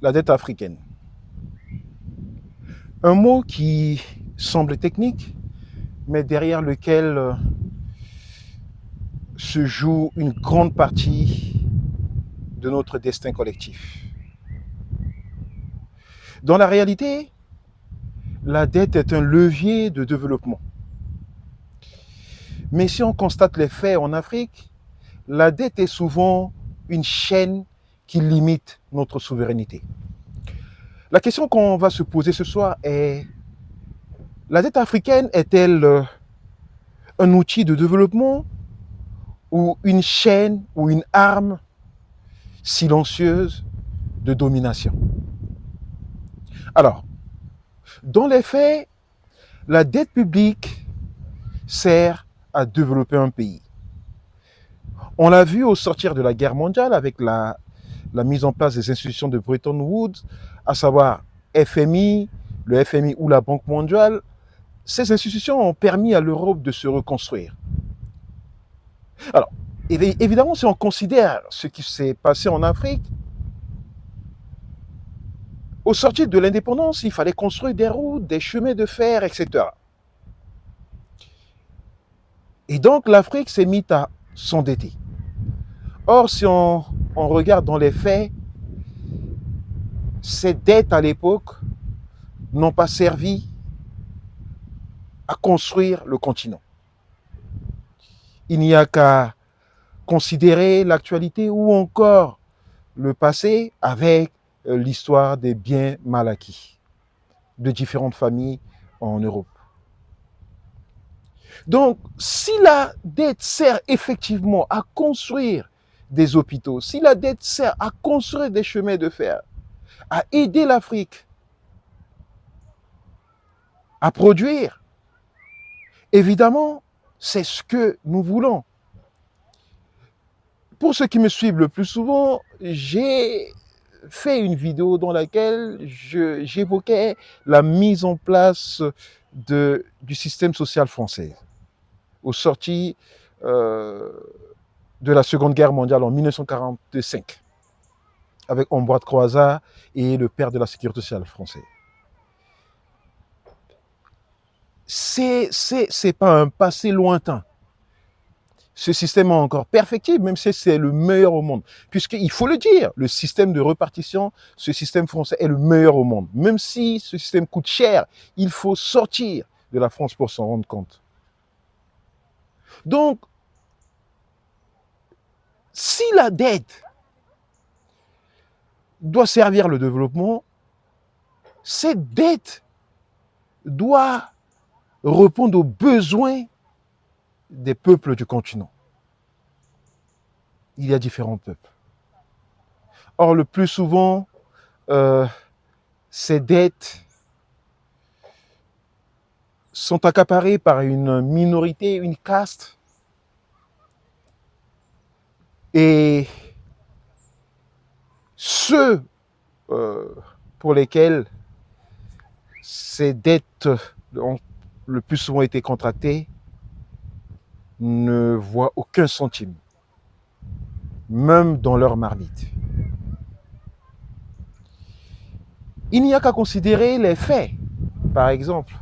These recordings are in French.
la dette africaine. Un mot qui semble technique, mais derrière lequel se joue une grande partie de notre destin collectif. Dans la réalité, la dette est un levier de développement. Mais si on constate les faits en Afrique, la dette est souvent une chaîne qui limite notre souveraineté. La question qu'on va se poser ce soir est, la dette africaine est-elle un outil de développement ou une chaîne ou une arme silencieuse de domination? Alors, dans les faits, la dette publique sert à développer un pays. On l'a vu au sortir de la guerre mondiale avec la mise en place des institutions de Bretton Woods, à savoir FMI, le FMI ou la Banque mondiale. Ces institutions ont permis à l'Europe de se reconstruire. Alors, évidemment, si on considère ce qui s'est passé en Afrique, au sortir de l'indépendance, il fallait construire des routes, des chemins de fer, etc. Et donc, l'Afrique s'est mise à s'endetter. Or, si on regarde dans les faits, ces dettes à l'époque n'ont pas servi à construire le continent. Il n'y a qu'à considérer l'actualité ou encore le passé avec l'histoire des biens mal acquis de différentes familles en Europe. Donc, si la dette sert effectivement à construire des hôpitaux, si la dette sert à construire des chemins de fer, à aider l'Afrique à produire, évidemment, c'est ce que nous voulons. Pour ceux qui me suivent le plus souvent, j'ai fait une vidéo dans laquelle j'évoquais la mise en place du système social français au sorti de la Seconde Guerre mondiale en 1945 avec Ambroise Croizat et le père de la sécurité sociale français. C'est pas un passé lointain. Ce système est encore perfectible, même si c'est le meilleur au monde. Puisqu'il faut le dire, le système de répartition, ce système français est le meilleur au monde. Même si ce système coûte cher, il faut sortir de la France pour s'en rendre compte. Donc, si la dette doit servir le développement, cette dette doit répondre aux besoins des peuples du continent. Il y a différents peuples. Or, le plus souvent, ces dettes sont accaparées par une minorité, une caste. Et ceux pour lesquels ces dettes ont le plus souvent été contractées ne voient aucun centime, même dans leur marmite. Il n'y a qu'à considérer les faits. Par exemple,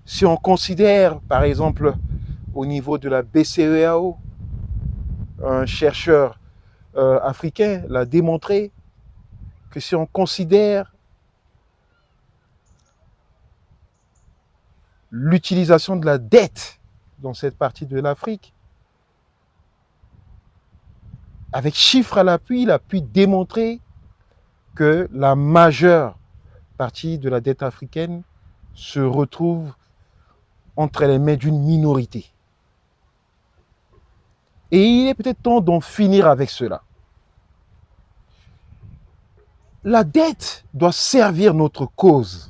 si on considère, par exemple, au niveau de la BCEAO, un chercheur africain l'a démontré que si on considère l'utilisation de la dette dans cette partie de l'Afrique, avec chiffres à l'appui, il a pu démontrer que la majeure partie de la dette africaine se retrouve entre les mains d'une minorité. Et il est peut-être temps d'en finir avec cela. La dette doit servir notre cause.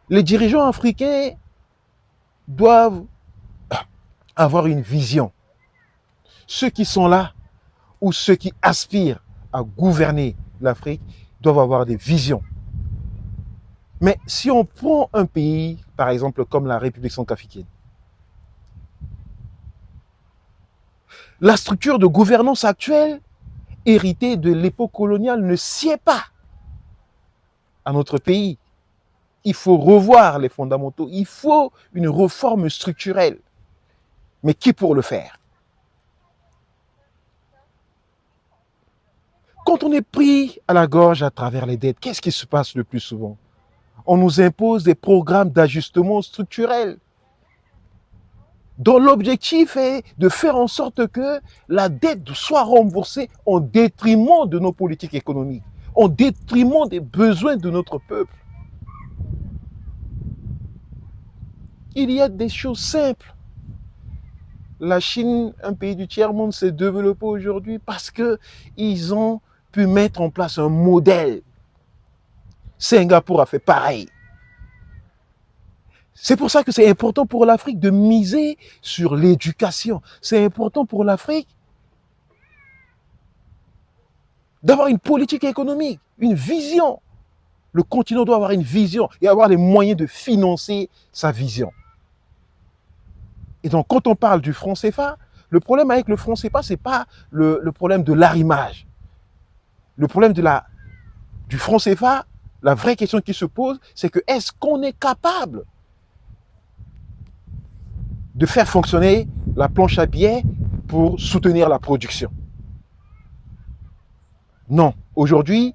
Les dirigeants africains doivent avoir une vision. Ceux qui sont là ou ceux qui aspirent à gouverner l'Afrique doivent avoir des visions. Mais si on prend un pays, par exemple, comme la République centrafricaine, La structure de gouvernance actuelle, héritée de l'époque coloniale, ne sied pas à notre pays. Il faut revoir les fondamentaux. Il faut une réforme structurelle. Mais qui pour le faire? Quand on est pris à la gorge à travers les dettes, qu'est-ce qui se passe le plus souvent? On nous impose des programmes d'ajustement structurel dont l'objectif est de faire en sorte que la dette soit remboursée en détriment de nos politiques économiques, en détriment des besoins de notre peuple. Il y a des choses simples. La Chine, un pays du tiers-monde, s'est développé aujourd'hui parce qu'ils ont pu mettre en place un modèle. Singapour a fait pareil. C'est pour ça que c'est important pour l'Afrique de miser sur l'éducation. C'est important pour l'Afrique d'avoir une politique économique, une vision. Le continent doit avoir une vision et avoir les moyens de financer sa vision. Et donc, quand on parle du franc CFA, le problème avec le franc CFA, ce n'est pas le problème de l'arrimage. Le problème du franc CFA, la vraie question qui se pose, c'est que est-ce qu'on est capable de faire fonctionner la planche à billets pour soutenir la production? Non. Aujourd'hui,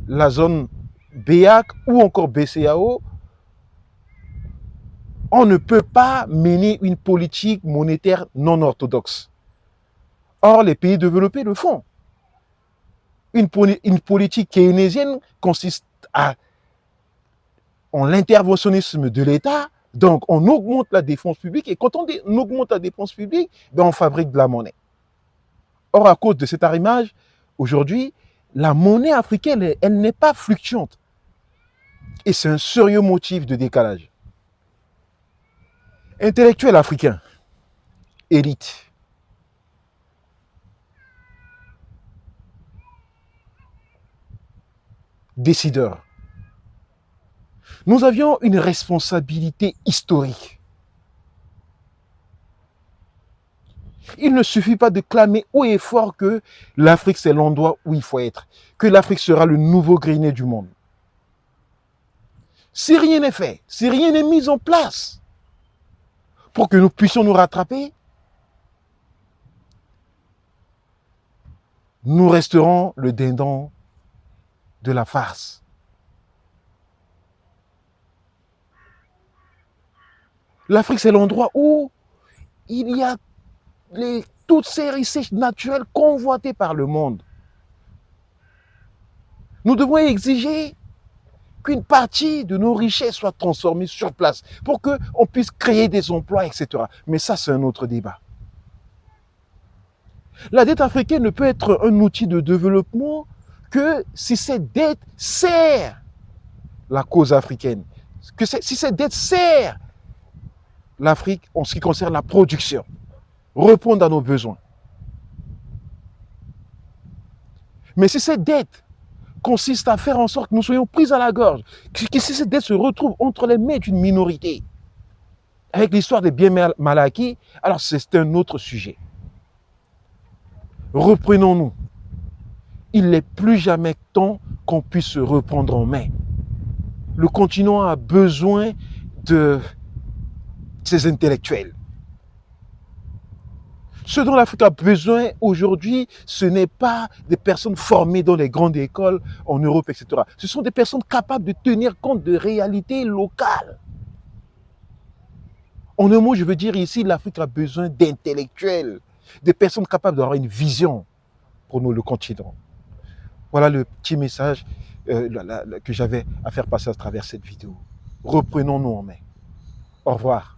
la zone BEAC ou encore BCAO, on ne peut pas mener une politique monétaire non orthodoxe. Or, les pays développés le font. Une politique keynésienne consiste en l'interventionnisme de l'État. Donc, on augmente la dépense publique et quand on augmente la dépense publique, on fabrique de la monnaie. Or, à cause de cet arrimage, aujourd'hui, la monnaie africaine, elle n'est pas fluctuante. Et c'est un sérieux motif de décalage. Intellectuels africains, élite, décideurs, nous avions une responsabilité historique. Il ne suffit pas de clamer haut et fort que l'Afrique, c'est l'endroit où il faut être, que l'Afrique sera le nouveau grenier du monde. Si rien n'est fait, si rien n'est mis en place pour que nous puissions nous rattraper, nous resterons le dindon de la farce. L'Afrique, c'est l'endroit où il y a toutes ces richesses naturelles convoitées par le monde. Nous devons exiger qu'une partie de nos richesses soit transformée sur place pour qu'on puisse créer des emplois, etc. Mais ça, c'est un autre débat. La dette africaine ne peut être un outil de développement que si cette dette sert la cause africaine, si cette dette sert l'Afrique en ce qui concerne la production, répondre à nos besoins. Mais si cette dette consiste à faire en sorte que nous soyons pris à la gorge, que si cette dette se retrouve entre les mains d'une minorité, avec l'histoire des biens mal acquis, alors c'est un autre sujet. Reprenons-nous. Il n'est plus jamais temps qu'on puisse se reprendre en main. Le continent a besoin de ces intellectuels. Ce dont l'Afrique a besoin aujourd'hui, ce n'est pas des personnes formées dans les grandes écoles en Europe, etc. Ce sont des personnes capables de tenir compte de réalités locales. En un mot, je veux dire ici, l'Afrique a besoin d'intellectuels, de personnes capables d'avoir une vision pour nous, le continent. Voilà le petit message que j'avais à faire passer à travers cette vidéo. Reprenons-nous en main. Au revoir.